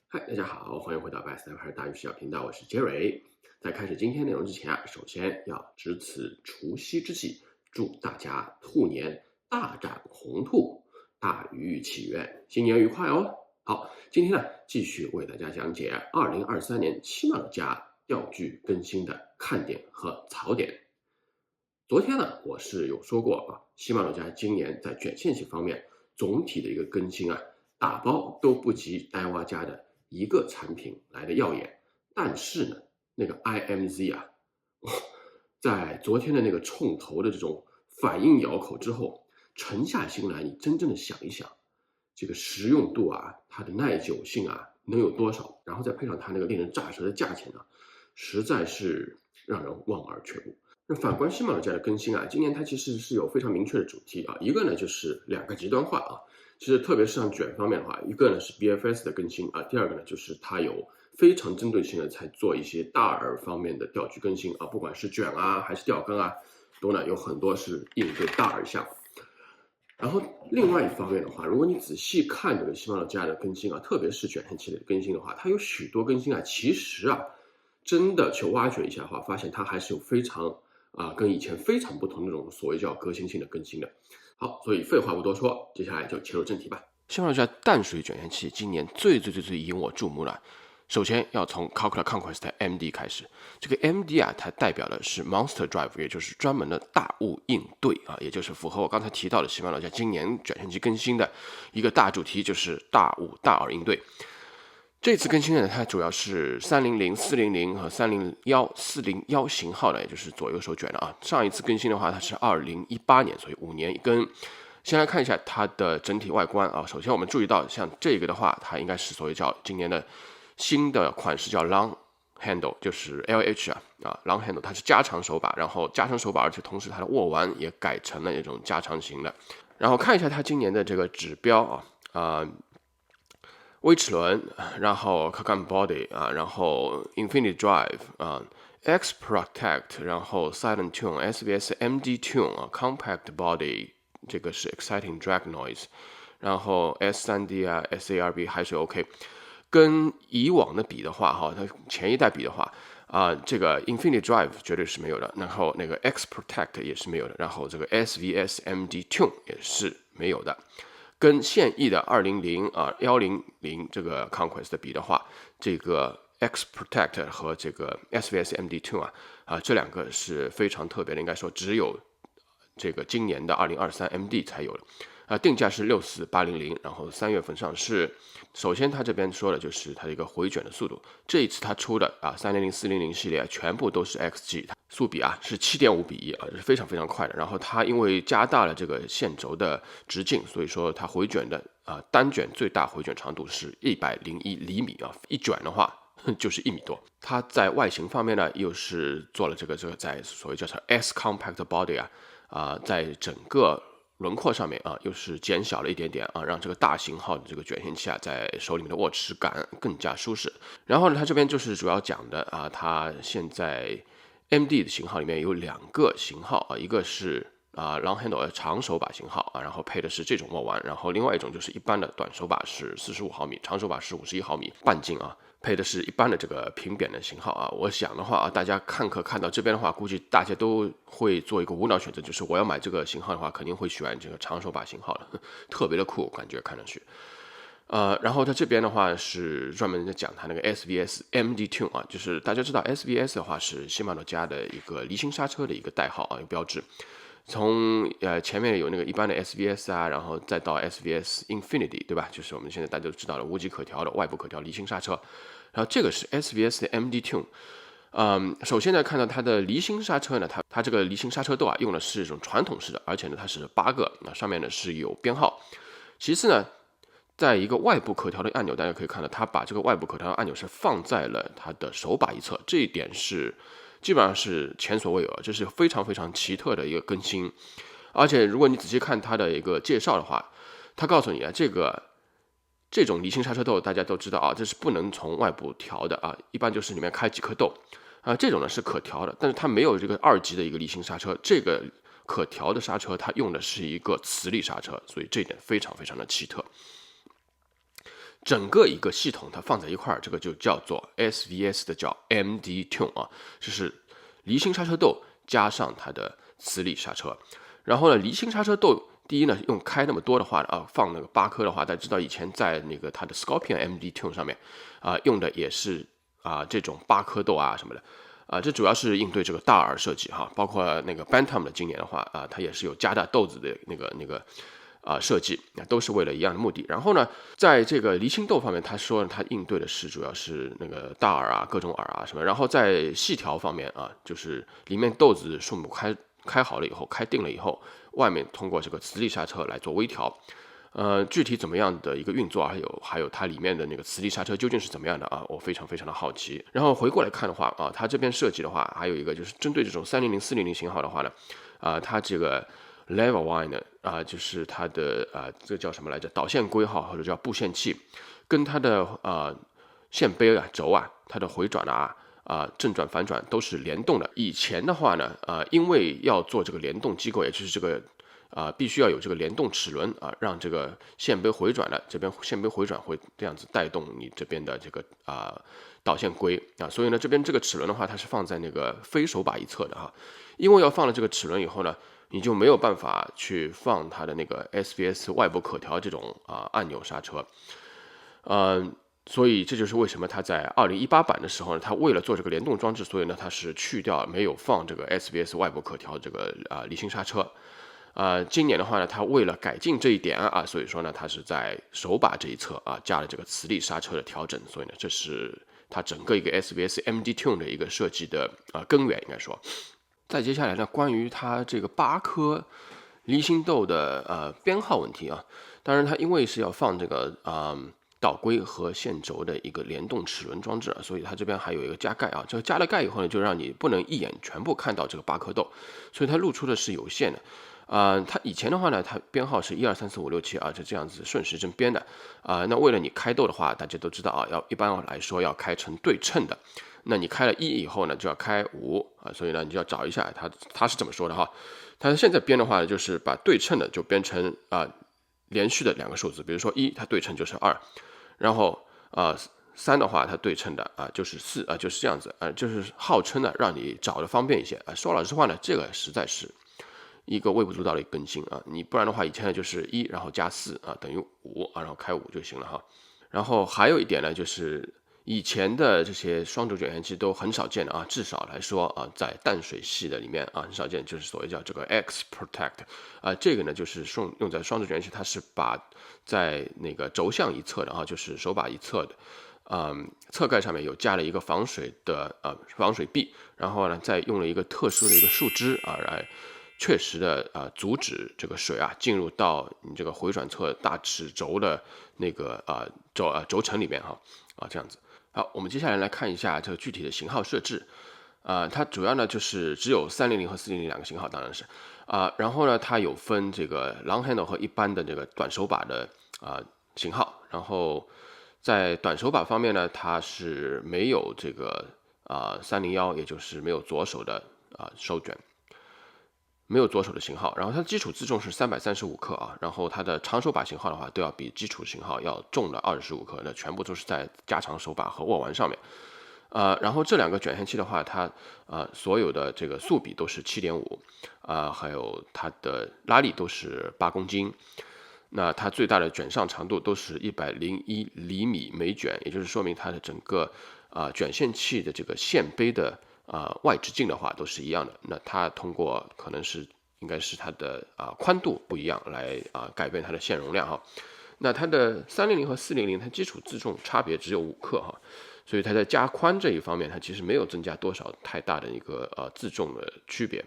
嗨，大家好，欢迎回到百思牌大鱼视角频道，我是杰瑞。在开始今天内容之前首先要值此除夕之际，祝大家兔年大展宏兔，大鱼祈愿，新年愉快哦。好，今天呢继续为大家讲解2023年喜马拉雅钓具更新的看点和槽点。昨天呢，我是有说过喜马拉雅今年在卷线型方面总体的一个更新打包都不及呆蛙家的一个产品来的耀眼。但是呢，那个 IMZ在昨天的那个冲头的这种反应咬口之后，沉下心来，你真正的想一想，这个实用度它的耐久性能有多少？然后再配上它那个令人咋舌的价钱实在是让人望而却步。那反观喜马拉雅的更新今年它其实是有非常明确的主题一个呢就是两个极端化其实特别是像卷方面的话，一个呢是 BFS 的更新第二个呢就是它有非常针对性的在做一些大饵方面的钓具更新不管是卷还是钓竿都呢有很多是应对大饵项。然后另外一方面的话，如果你仔细看这个喜马拉雅的更新特别是卷线系列的更新的话，它有许多更新其实真的去挖掘一下的话，发现它还是有非常跟以前非常不同的这种所谓叫革新性的更新的。好，所以废话不多说，接下来就切入正题吧。喜马拉雅淡水卷线器今年最引我注目了。首先要从 Calcula Conquest MD 开始，这个 MD它代表的是 Monster Drive， 也就是专门的大物应对也就是符合我刚才提到的喜马拉雅今年卷线机更新的一个大主题，就是大物大饵应对。这次更新呢，它主要是300、400和301、401型号的，也就是左右手卷的上一次更新的话，它是2018年，所以5年一更。先来看一下它的整体外观首先我们注意到，像这个的话，它应该是所谓叫今年的新的款式叫 Long Handle， 就是 LH Long Handle， 它是加长手把，然后加长手把，而且同时它的握腕也改成了那种加长型的。然后看一下它今年的这个指标微齿轮，然后 Kagan Body然后 Infinity Drive X Protect， 然后 Silent Tune、SBS MD Tune、Compact Body， 这个是 Exciting Drag Noise， 然后 S3D SARB 还是 OK。跟以往的比的话它前一代比的话这个 Infinity Drive 绝对是没有的，然后那个 X Protect 也是没有的，然后这个 SVS MD Tune 也是没有的。跟现役的200100这个 Conquest 比的话，这个 X Protect 和这个 SVS MD Tune 这两个是非常特别的，应该说只有这个今年的2023 MD 才有的定价是64800，然后3月份上市。首先它这边说的就是它的一个回卷的速度，这一次它出的300、400系列全部都是 XG， 速比是7.5比1是非常非常快的。然后它因为加大了这个线轴的直径，所以说它回卷的单卷最大回卷长度是101厘米一卷的话就是1米多。它在外形方面呢，又是做了这个在所谓叫做 S Compact Body在整个轮廓上面又是减小了一点点让这个大型号的这个卷线器在手里面的握持感更加舒适。然后呢，它这边就是主要讲的它现在 MD 的型号里面有2个型号一个是Long Handle 长手把型号然后配的是这种握腕，然后另外一种就是一般的短手把是45毫米，长手把是51毫米半径配的是一般的这个平扁的型号我想的话大家看到这边的话，估计大家都会做一个无脑选择，就是我要买这个型号的话，肯定会选这个长手把型号的，特别的酷，感觉看上去。然后它这边的话是专门在讲它那个 SVS MD Tune 就是大家知道 SVS 的话是喜马拉雅的一个离心刹车的一个代号一个标志。从前面有那个一般的 SVS 然后再到 SVS Infinity， 对吧？就是我们现在大家都知道的无级可调的外部可调离心刹车。然后这个是 SVS 的 MD Tune。首先呢，看到它的离心刹车呢，它这个离心刹车豆用的是一种传统式的，而且呢它是8个，上面呢是有编号。其次呢，在一个外部可调的按钮，大家可以看到，它把这个外部可调的按钮是放在了它的手把一侧，这一点是基本上是前所未有，这是非常非常奇特的一个更新。而且如果你仔细看它的一个介绍的话，它告诉你这种离心刹车豆大家都知道这是不能从外部调的一般就是里面开几颗豆这种呢是可调的，但是它没有这个2级的一个离心刹车，这个可调的刹车它用的是一个磁力刹车，所以这一点非常非常的奇特。整个一个系统它放在一块儿，这个就叫做 SVS 的叫 MD Tune 啊，这是离心刹车豆加上它的磁力刹车。然后呢，离心刹车豆第一呢，用开那么多的话放那个8颗的话，大家知道以前在那个它的 Scorpion MD Tune 上面用的也是这种8颗豆啊什么的这主要是应对这个大耳设计哈，包括那个 Bantam 的今年的话它也是有加大豆子的那个设计，都是为了一样的目的。然后呢，在这个离心豆方面，他说他应对的是主要是那个大耳各种耳什么。然后在细条方面就是里面豆子数目开好了以后，开定了以后，外面通过这个磁力刹车来做微调。具体怎么样的一个运作，还有它里面的那个磁力刹车究竟是怎么样的我非常非常的好奇。然后回过来看的话它这边设计的话，还有一个就是针对这种300、400型号的话呢它这个Lever Y 呢就是它的这个叫什么来着？导线规或者叫布线器，跟它的线杯轴它的回转正转反转都是联动的。以前的话呢因为要做这个联动机构，也就是这个必须要有这个联动齿轮让这个线杯回转的，这边线杯回转会这样子带动你这边的这个导线规所以呢这边这个齿轮的话，它是放在那个非手把一侧的因为要放了这个齿轮以后呢，你就没有办法去放它的那个 SVS 外部可调这种按钮刹车，所以这就是为什么它在2018版的时候呢，它为了做这个联动装置，所以呢它是去掉没有放这个 SVS 外部可调这个离心刹车。今年的话呢，它为了改进这一点所以说呢，它是在手把这一侧加了这个磁力刹车的调整，所以呢，这是它整个一个 SVS MD Tune 的一个设计的根源，应该说。再接下来呢，关于它这个8颗离心豆的编号问题当然它因为是要放这个导规和线轴的一个联动齿轮装置所以它这边还有一个加盖这个加了盖以后呢，就让你不能一眼全部看到这个8颗豆，所以它露出的是有限的。它以前的话呢，它编号是1、2、3、4、5、6、7是这样子顺时针编的那为了你开豆的话，大家都知道一般来说要开成对称的。那你开了1以后呢，就要开5所以呢，你就要找一下它是怎么说的它现在编的话呢，就是把对称的就编成连续的2个数字，比如说1，它对称就是2，然后3的话，它对称的就是4就是这样子就是号称呢让你找的方便一些说老实话呢，这个实在是一个微不足道的一个更新你不然的话，以前呢就是1然后加4等于5然后开5就行了然后还有一点呢，就是以前的这些双轴卷线器都很少见的至少来说在淡水系的里面很少见，就是所谓叫这个 X Protect这个呢就是用在双轴卷线器，它是把在那个轴向一侧的就是手把一侧的侧盖上面有加了一个防水的防水壁，然后呢再用了一个特殊的一个树枝来确实的阻止这个水进入到你这个回转侧大齿轴的那个轴承里面这样子。好，我们接下来看一下这个具体的型号设置它主要呢就是只有300和400两个型号，当然是然后呢它有分这个 long handle 和一般的这个短手把的型号。然后在短手把方面呢，它是没有这个301，也就是没有左手的手卷，没有左手的型号。然后它的基础自重是335克然后它的长手把型号的话，都要比基础型号要重了25克，那全部都是在加长手把和握腕上面。然后这2个卷线器的话，它所有的这个速比都是7.5还有它的拉力都是8公斤。那它最大的卷上长度都是101厘米每卷，也就是说明它的整个卷线器的这个线杯的外直径的话都是一样的。那它通过可能是应该是它的宽度不一样来改变它的线容量那它的300和400它基础自重差别只有5克所以它在加宽这一方面，它其实没有增加多少太大的一个自重的区别。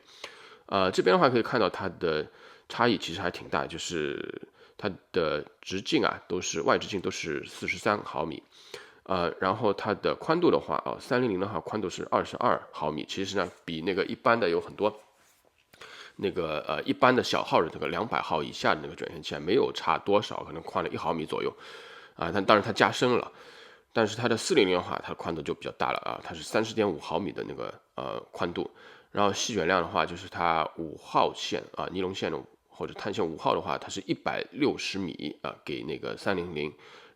这边的话可以看到它的差异其实还挺大，就是它的直径都是外直径都是43毫米，然后它的宽度的话300的话宽度是22毫米，其实呢比那个一般的有很多那个一般的小号的这个200号以下的那个卷线器没有差多少，可能宽了1毫米左右但当然它加深了。但是它的400的话，它的宽度就比较大了它是30.5毫米的那个宽度。然后细卷量的话，就是它5号线尼龙线或者碳线5号的话，它是160米给那个300。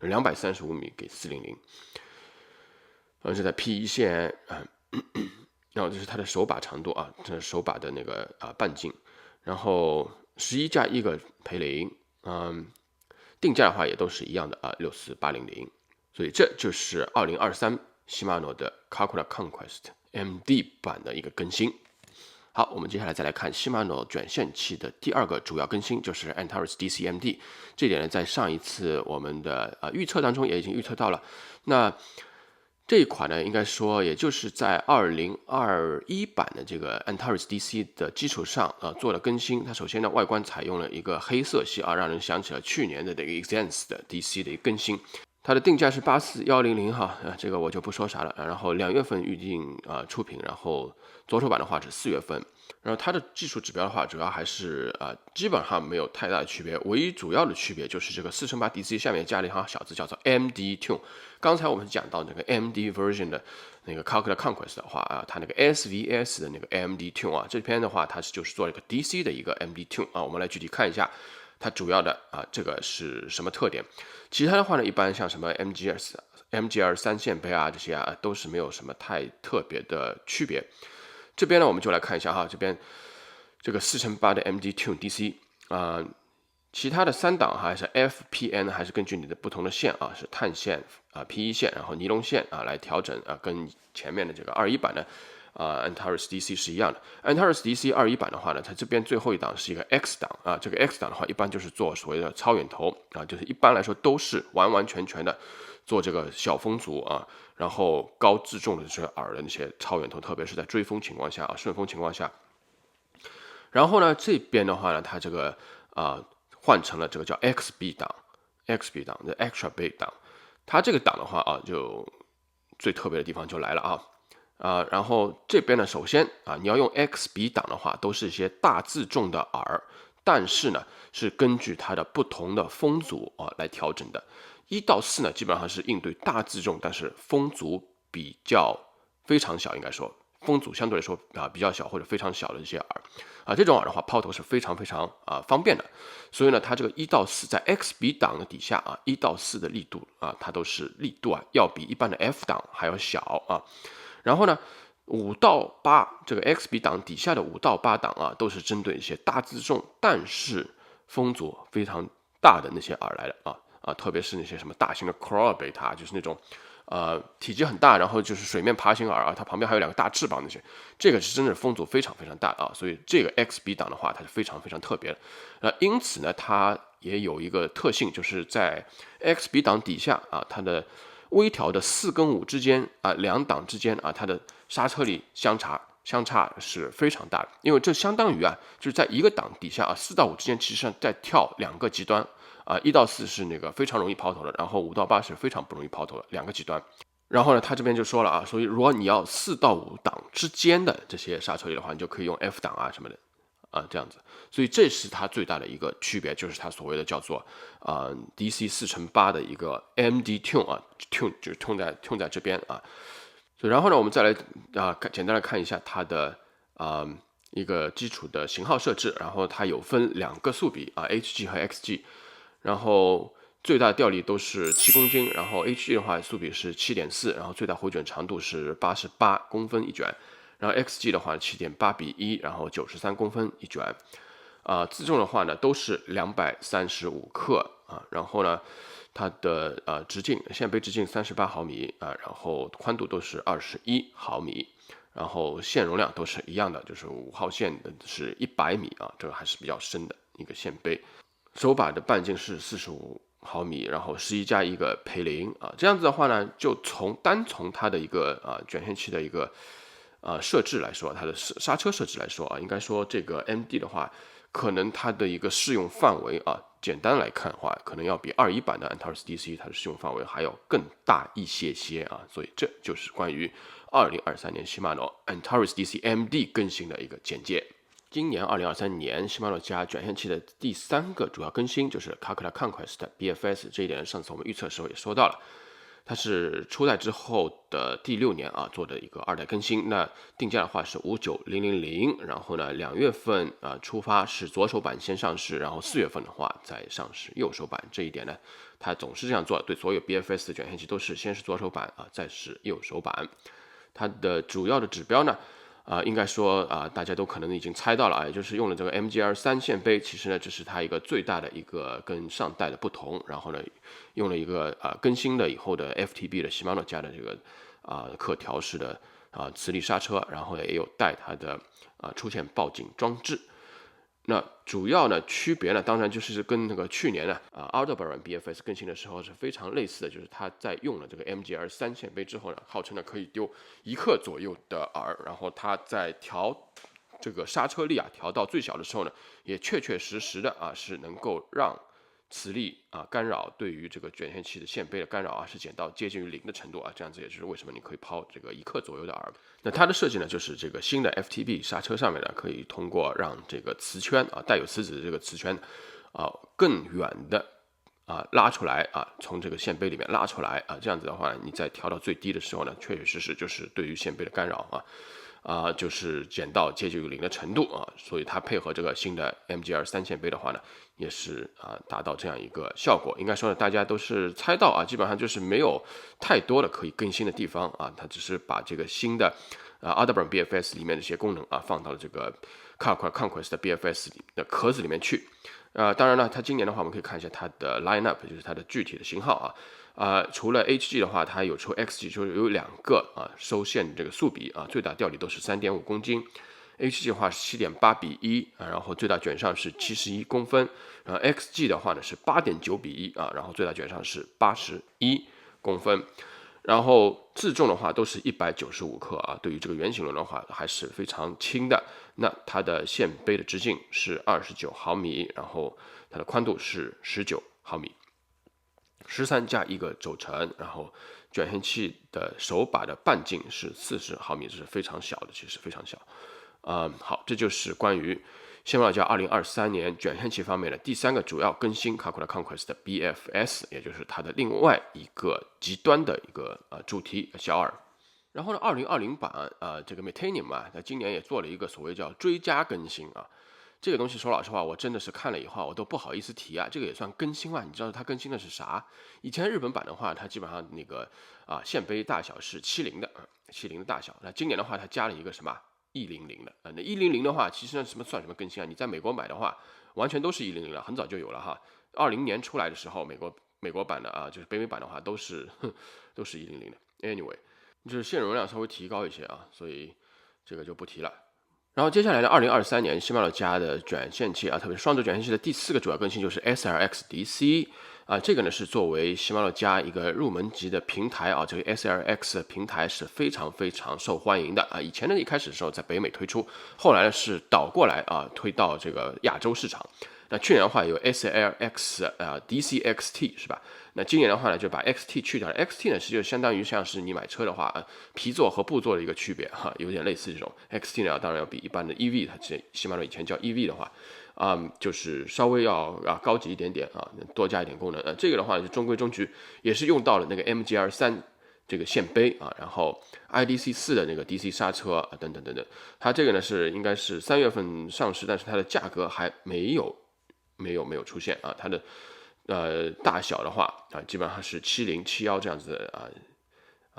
235米给400，这在 P1 线然后这是它的手把长度啊，这是手把的那个半径，然后11+1个培林，定价的话也都是一样的啊，64800，所以这就是2023西马诺的 Calcula Conquest MD 版的一个更新。好，我们接下来再来看西马诺卷线器的第二个主要更新，就是 Antares DCMD。这点呢，在上一次我们的预测当中也已经预测到了。那这一款呢，应该说也就是在2021版的这个 Antares DC 的基础上做了更新。它首先呢，外观采用了一个黑色系让人想起了去年的这个 Exens 的 DC 的一个更新。它的定价是84100哈，这个我就不说啥了。然后2月份预定出品，然后左手版的话是4月份。然后它的技术指标的话，主要还是基本上没有太大的区别，唯一主要的区别就是这个4×8 DC 下面加了一行小字，叫做 MD Tune。刚才我们讲到那个 MD version 的那个 Calcula Conquest 的话它那个 SVS 的那个 MD Tune这边的话它就是做了一个 DC 的一个 MD Tune我们来具体看一下它主要的这个是什么特点。其他的话呢，一般像什么 MGR 3线杯这些都是没有什么太特别的区别。这边呢，我们就来看一下这边这个4×8的 MD Tune DC 其他的3档还是 FPN 还是根据你的不同的线是碳线P1 线，然后尼龙线来调整跟前面的这个21版的Antares DC 是一样的。Antares DC 21版的话呢，它这边最后一档是一个 X 档这个 X 档的话，一般就是做所谓的超远投就是一般来说都是完完全全的做这个小风阻然后高自重的这些耳的那些超远投，特别是在追风情况下顺风情况下。然后呢，这边的话呢，它这个换成了这个叫 XB 档的 Extra Big 档。它这个档的话就最特别的地方就来了然后这边呢，首先你要用 XB 档的话，都是一些大自重的耳，但是呢是根据它的不同的风阻来调整的。1到4呢，基本上是应对大自重，但是风阻比较非常小，应该说风阻相对来说比较小或者非常小的这些耳这种耳的话，抛投是非常非常方便的。所以呢，它这个1到4在 XB 档的底下1到4的力度它都是力度要比一般的 F 档还要小然后呢，5到8这个 XB 档底下的5到8档都是针对一些大自重但是风阻非常大的那些耳来的特别是那些什么大型的 crawl beta， 就是那种体积很大，然后就是水面爬行耳它旁边还有2个大翅膀那些，这个是真的风阻非常非常大所以这个 XB 档的话，它是非常非常特别的。因此呢，它也有一个特性，就是在 XB 档底下它的微调的4跟5之间2档之间它的刹车力相差是非常大的，因为这相当于就是在一个档底下4到5之间，其实上在跳2个极端1到4是那个非常容易抛投的，然后5到8是非常不容易抛投的2个极端。然后呢，他这边就说了所以如果你要4到5档之间的这些刹车力的话，你就可以用 F 档什么的这样子。所以这是它最大的一个区别，就是它所谓的叫做DC 4×8的一个 MD Tune Tune 就是 Tune 在这边然后呢，我们再来简单的看一下它的一个基础的型号设置。然后它有分2个速比HG 和 XG， 然后最大调力都是7公斤，然后 HG 的话速比是 7.4， 然后最大回卷长度是88公分一卷，然后 XG 的话 7.8:1， 然后93公分一卷自重的话呢都是235克然后呢它的直径线杯直径38毫米然后宽度都是21毫米，然后线容量都是一样的，就是5号线的是100米这个还是比较深的一个线杯。手把的半径是45毫米，然后11+1个培林这样子的话呢，就单从它的一个卷线器的一个设置来说，它的刹车设置来说应该说这个 MD 的话，可能它的一个适用范围简单来看的话，可能要比21版的 Antares DC 它的适用范围还要更大一些所以这就是关于2023年西马诺 Antares DC MD 更新的一个简介。今年2023年西马诺家卷线器的第3个主要更新就是 Calcula Conquest BFS， 这一点上次我们预测的时候也说到了，它是初代之后的第6年做的一个2代更新。那定价的话是59000，然后呢2月份出发是左手版先上市，然后4月份的话再上市右手版。这一点呢，它总是这样做，对所有 BFS 的卷线器都是先是左手版再是右手版。它的主要的指标呢，应该说大家都可能已经猜到了也就是用了这个 MGR3线杯，其实呢这是它一个最大的一个跟上代的不同，然后呢用了一个更新了以后的 FTB 的Shimano家的这个可调式的磁力刹车，然后也有带它的出现报警装置。那主要呢区别呢，当然就是跟那个去年呢Aldebaran BFS 更新的时候是非常类似的，就是它在用了这个 MGR3线杯之后呢，号称呢可以丢1克左右的饵，然后它在调这个刹车力调到最小的时候呢，也确确实实的是能够让磁力干扰对于这个卷线器的线杯的干扰是减到接近于0的程度这样子也就是为什么你可以抛这个1克左右的饵。那它的设计呢，就是这个新的 FTB 刹车上面呢，可以通过让这个磁圈带有磁子的这个磁圈更远的拉出来从这个线杯里面拉出来这样子的话，你在调到最低的时候呢，确确实实就是对于线杯的干扰就是减到接近于0的程度所以它配合这个新的 MGR3线杯的话呢，也是达到这样一个效果。应该说呢，大家都是猜到基本上就是没有太多的可以更新的地方它只是把这个新的Aldebaran BFS 里面的一些功能放到了这个 Karakura Conquest 的 BFS 的壳子里面去。当然了，它今年的话，我们可以看一下它的 lineup， 就是它的具体的型号除了 HG 的话，它有出 XG， 就是有2个收线这个速比最大吊力都是 3.5 公斤。HG 的话是 7.8:1然后最大卷上是71公分，然后 XG 的话呢是 8.9:1然后最大卷上是81公分。然后自重的话都是195克对于这个圆形轮的话还是非常轻的。那它的线杯的直径是29毫米，然后它的宽度是19毫米，13加1个轴承，然后卷线器的手把的半径是40毫米，这是非常小的，其实非常小。好，这就是关于西马诺加2023年卷线器方面的第3个主要更新 Karakura Conquest 的 BFS， 也就是它的另外一个极端的一个主题小饵。然后呢，2020版这个 Metanium它今年也做了一个所谓叫追加更新这个东西说老实话，我真的是看了以后我都不好意思提这个也算更新吗？你知道它更新的是啥？以前日本版的话，它基本上那个线杯大小是70的70的大小。那今年的话，它加了一个什么100的那100的话，其实呢算什么更新你在美国买的话，完全都是100了，很早就有了20年出来的时候，美国版的就是北美版的话都是100的。Anyway， 就是线容量稍微提高一些所以这个就不提了。然后接下来的2023年，西马诺加的卷线器特别是双轴卷线器的第4个主要更新就是 SLX DC这个呢是作为西马诺加一个入门级的平台这个 SLX 平台是非常非常受欢迎的以前呢一开始的时候在北美推出，后来呢是倒过来推到这个亚洲市场。那去年的话有 SLX DCXT 是吧？那今年的话呢就把 XT 去掉了。XT 呢实际相当于像是你买车的话皮座和布座的一个区别有点类似这种。XT 呢当然要比一般的 EV， 它起码以前叫 EV 的话就是稍微要高级一点点多加一点功能这个的话就中规中矩，也是用到了那个 MGR3这个线杯然后 IDC4 的那个 DC 刹车等等等等。它这个呢是应该是3月份上市，但是它的价格还没有出现它的大小的话基本上是70、71这样子的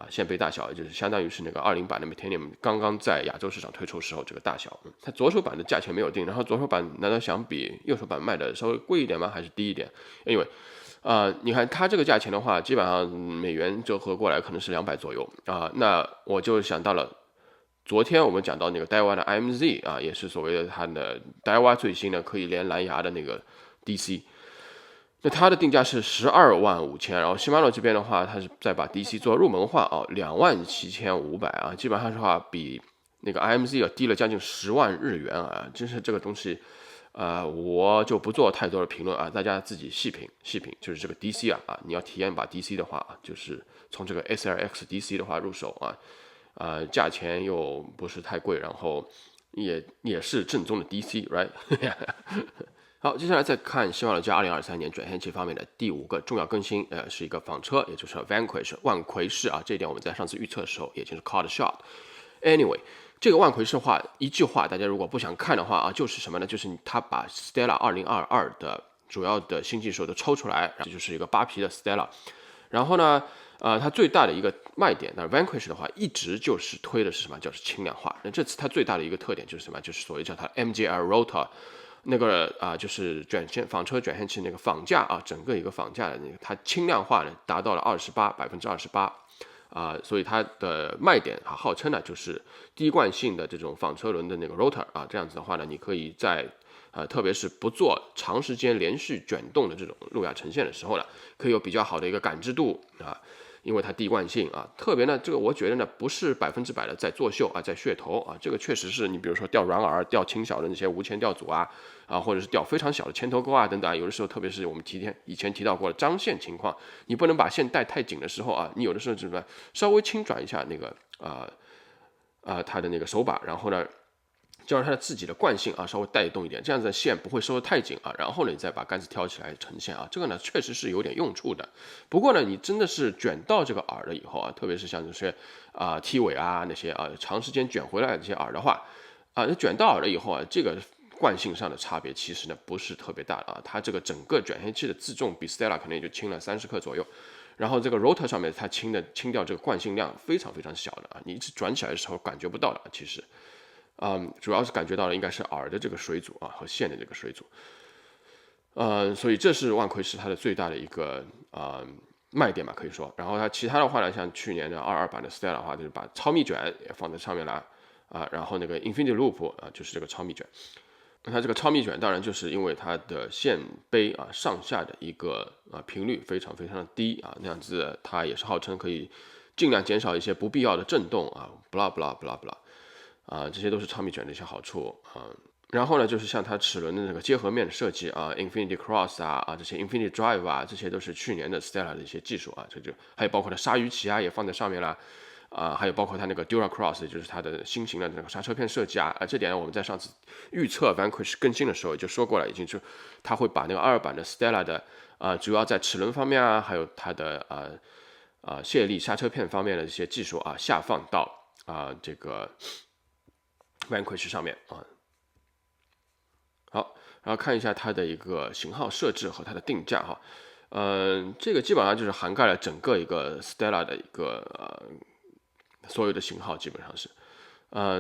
线杯大小，就是相当于是那个20版的 Metanium 刚刚在亚洲市场推出时候这个大小。它左手版的价钱没有定，然后左手版难道想比右手版卖的稍微贵一点吗？还是低一点？因为你看它这个价钱的话，基本上美元折合过来可能是200左右那我就想到了昨天我们讲到那个 Daiwa 的 IMZ 也是所谓的它的 Daiwa 最新的可以连蓝牙的那个 DC。那它的定价是12.5万，然后西马诺这边的话，它是再把 DC 做入门化27500基本上的话比那个 IMZ 要低了将近10万日元真是这个东西我就不做太多的评论大家自己细品。就是这个 DC 你要体验把 DC 的话就是从这个 SLX DC 的话入手价钱又不是太贵，然后也是正宗的 DC right 好，接下来再看西马诺加2023年卷线器方面的第5个重要更新是一个仿车，也就是 Vanquish 万魁式这一点我们在上次预测的时候已经是 called shot。 Anyway， 这个万魁式一句话大家如果不想看的话就是什么呢？就是他把 Stella 2022的主要的新技术都抽出来，这就是一个8皮的 Stella。然后呢，它最大的一个卖点，那 Vanquish 的话一直就是推的是什么，就是轻量化。那这次它最大的一个特点就是什么，就是所谓叫它 MJR Rotor。那个就是纺车卷线器那个纺架整个一个纺架的那个，它轻量化呢达到了28%，所以它的卖点号称呢就是滴灌性的这种纺车轮的那个 rotor 这样子的话呢，你可以在特别是不做长时间连续卷动的这种路亚呈现的时候呢，可以有比较好的一个感知度因为它滴灌性特别呢，这个我觉得呢不是100%的在作秀在噱头这个确实是你比如说吊软耳、吊轻小的那些无铅吊组或者是吊非常小的铅头钩等等有的时候特别是我们以前提到过的张线情况，你不能把线带太紧的时候你有的时候怎么稍微轻转一下那个它的那个手把，然后呢就让它的自己的惯性稍微带动一点，这样子的线不会收得太紧然后呢你再把杆子挑起来呈现这个呢确实是有点用处的。不过呢你真的是卷到这个耳了以后特别是像这些T 尾那些长时间卷回来的这些耳的话卷到耳了以后这个惯性上的差别其实呢不是特别大的它这个整个卷线器的自重比 Stella 可能也就轻了30克左右，然后这个 rotor 上面它轻掉这个惯性量非常非常小的你一直转起来的时候感觉不到的其实主要是感觉到的应该是耳的这个水阻和线的这个水阻，所以这是万魁石它的最大的一个卖点吧可以说。然后它其他的话呢，像去年的22版的 Stella 的话，就是把超密卷也放在上面了然后那个 Infinity Loop 就是这个超密卷。它这个超密卷当然就是因为它的线杯上下的一个频率非常非常的低那样子它也是号称可以尽量减少一些不必要的震动blah blah blah blah。这些都是超密卷的一些好处然后呢，就是像它齿轮的那个结合面的设计Infinity Cross 这些 Infinity Drive 这些都是去年的 Stella 的一些技术这就还有包括它鲨鱼鳍也放在上面了还有包括它那个 Dura Cross， 也就是它的新型的那个刹车片设计这点我们在上次预测 Vanquish 更新的时候也就说过了，已经就它会把那个22版的 Stella 的主要在齿轮方面还有它的卸力刹车片方面的一些技术下放到这个Vanquish 上面好，然后看一下它的一个型号设置和它的定价这个基本上就是涵盖了整个一个 Stella 的一个所有的型号基本上是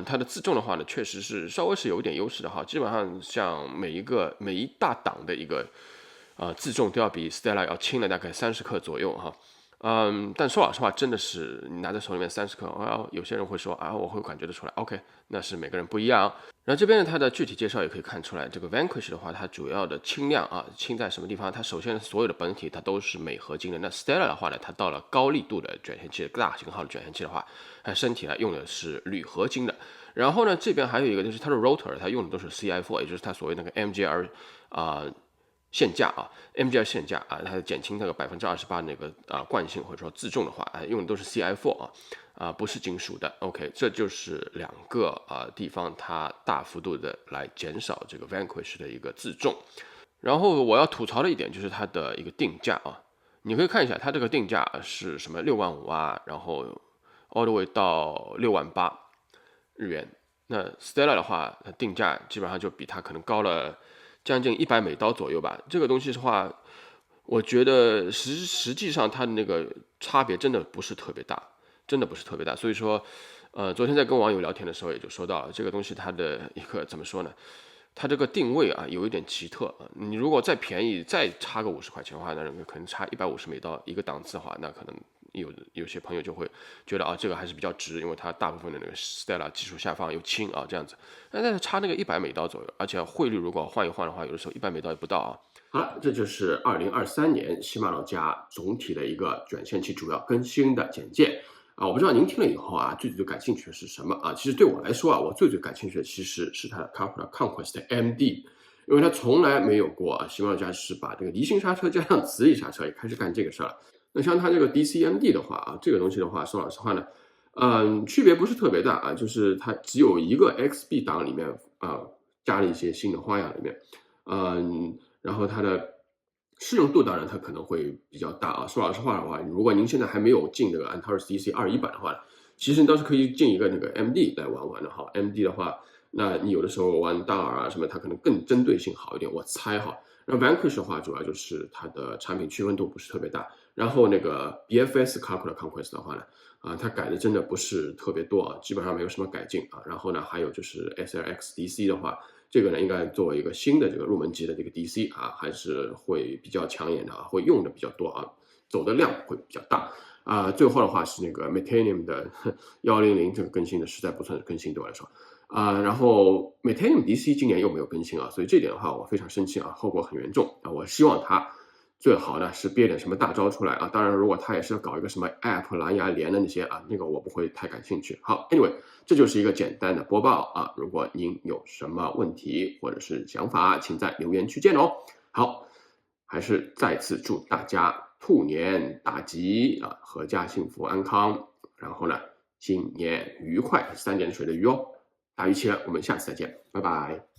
它的自重的话呢确实是稍微是有点优势的基本上像每一大档的一个自重都要比 Stella 要轻了大概30克左右但说老实话，真的是你拿在手里面30克有些人会说我会感觉得出来 OK， 那是每个人不一样然后这边呢，它的具体介绍也可以看出来，这个 Vanquish 的话，它主要的轻量轻在什么地方？它首先所有的本体它都是镁合金的。那 Stella 的话呢，它到了高力度的卷线器、大型号的卷线器的话，它身体呢用的是铝合金的。然后呢，这边还有一个就是它的 rotor， 它用的都是 CI4， 也就是它所谓那个 MJR 线架MJR 线架它减轻那个28%那个惯性或者说自重的话用的都是 CI4 不是金属的 OK， 这就是两个地方它大幅度的来减少这个 Vanquish 的一个自重。然后我要吐槽的一点就是它的一个定价你可以看一下它这个定价是什么6万5然后 all the way 到6万8日元。那 Stella 的话它定价基本上就比它可能高了将近100美刀左右吧。这个东西的话我觉得实际上它的那个差别真的不是特别大，真的不是特别大。所以说昨天在跟网友聊天的时候也就说到了这个东西它的一个怎么说呢，它这个定位有一点奇特你如果再便宜再差个50块钱的话，那可能差150美刀一个档次的话，那可能有些朋友就会觉得这个还是比较值，因为它大部分的那个 Stella 技术下放又轻这样子。但是差那个100美刀左右，而且汇率如果换一换的话，有的时候100美刀也不到好了，这就是2023年喜马拉雅总体的一个卷线器主要更新的简介我不知道您听了以后最感兴趣的是什么其实对我来说我最感兴趣的其实是它的 Capra Conquest MD， 因为它从来没有过喜马拉雅是把这个离心刹车加上磁力刹车也开始干这个事儿了。那像它这个 DCMD 的话这个东西的话说老实话呢区别不是特别大就是它只有一个 XB 档里面加了一些新的花样里面然后它的适用度当然它可能会比较大说老实话的话，如果您现在还没有进那个 Antares DC 21版的话，其实你倒是可以进一个那个 MD 来玩的MD 的话，那你有的时候玩大耳什么，它可能更针对性好一点，我猜那 Vanquish 的话，主要就是它的产品区分度不是特别大。然后那个 BFS Calcula Conquest 的话呢，它改的真的不是特别多啊，基本上没有什么改进啊。然后呢，还有就是 SLX DC 的话，这个呢应该作为一个新的这个入门级的这个 DC 啊，还是会比较抢眼的啊，会用的比较多啊，走的量会比较大。最后的话是那个 Metanium 的100这个更新的实在不算是更新对我来说。然后 Metanium DC 今年又没有更新啊，所以这点的话我非常生气啊，后果很严重啊。我希望它最好呢是憋点什么大招出来啊。当然，如果它也是搞一个什么 App 蓝牙连的那些啊，那个我不会太感兴趣。好 ，Anyway，这就是一个简单的播报啊。如果您有什么问题或者是想法，请在留言区见哦。好，还是再次祝大家兔年大吉啊，阖家幸福安康。然后呢，新年愉快，3点水的鱼哦。大鱼奇人，我们下次再见，拜拜。